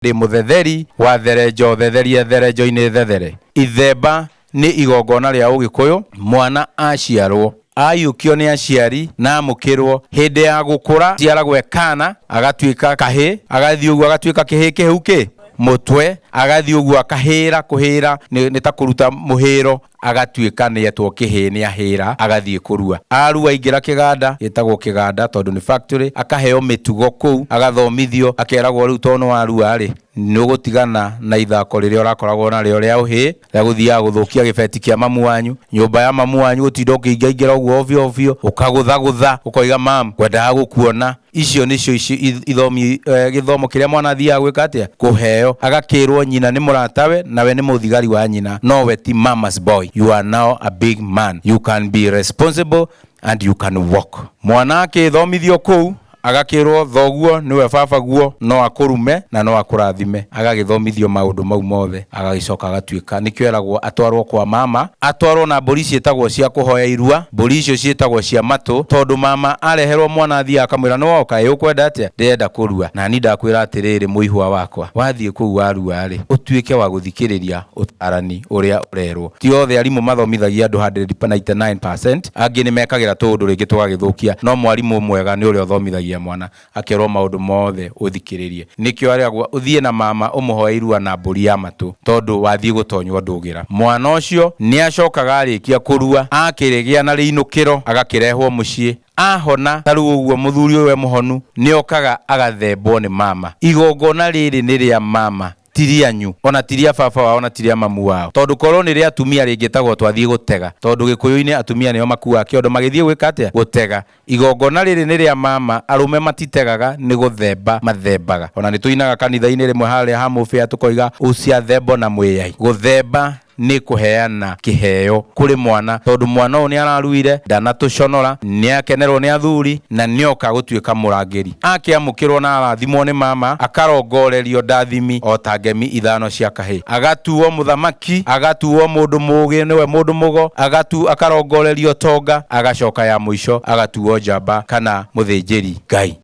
Ndi muthetheri wa therenjo thetherie therenjo-ini thethere. Ithemba ni igongona ria Ugikuyu. Mwana aciarwo ayukio ni aciari na amukirwo hindi ya gukura ciaragwe kana agatuika kahi agathii uguo agatuika kihi kihuki mutwe agathii uguo akahira kuhira ni ta kuruta muhiro agatuika ni etwo kihi ni ahira agathii kurua arua ingira kiganda gitagwo kiganda tondu ni factory akaheo mitugo kuu agathomithio akeragwo riu tono warua ri nugutigana na ithako riria urakoragwo na rio ria uhi ria guthia guthukia gibeti kia mamu wanyu nyumba ya mamu wanyu utinda ukiingaingira uguo ovyo ovyo ukagutha ukoiga mam kwendaga gukuona. Icio nicio ithomi githomo kiria mwana thia gwika atia kuheo agakirwo nyina ni muratawe nawe ni muthigari wa nyina nowe ti mama's boy. You are now a big man, you can be responsible and you can walk. Mwana akithomithio kuu agakirwo thoguo niwe baba guo no akurume na no akurathime agagithomithio maundu mau mothe agagicoka agatuika nikio eragwo atwarwo kwa mama atwarwo na mburi cietagwo cia kuhoya irua mburi icio cietagwo cia matu tondu mama areherwo mwana athia akamwira no oka ukwenda atia ndenda kurua na ni ndakwira atiriri muihwa wakwa wathie kuu warua ri utuike wa guthikiriria utarani uria urerwo ti othe arimu mathomithagia andu 199% angi ni mekagira tundu ringi tugagithukia no mwarimu mwega ni uria uthomithagia mwana akerwo maundu mothe uthikiririe nikio aragwa uthie na mama umuhoe irua na mburi ya matu tondu wathie gutonywo ndugira. Mwana ucio ni acokaga arikia kurua akirigia na riinukiro agakirehwo mucii ahona taru uguo muthuri we muhonu ni okaga agathembwo ni mama. Igongona riri ni ria mama tirianyu ona tiria baba wao ona tiria mamu wao tondu korwo ni ria atumia ringitagwo twathie gutega tondu Gikuyu-ini atumia nio makua kiondo magithie gwika atia gutega. Igongona riri ni ria mama arume matitegaga ni guthemba mathembaga ona ni tuinaga kanitha-ini rimwe haria ha mufia tukoiga ucia thembo na mwiyai guthemba ni kuheana kiheo kuri mwana tondu mwana uyu ni araruire ndanatuconora ni akenerwo ni athuri na nioka gutuika murangiri akiamukirwo na arathimwo ni mama akarongorerio ndathimi o ta ngemi ithano cia kahi agatuo muthamaki agatuo mundu mugi niwe mundu mugo akarongorerio tonga agacoka ya muico agatuo njamba kana muthinjiri Ngai.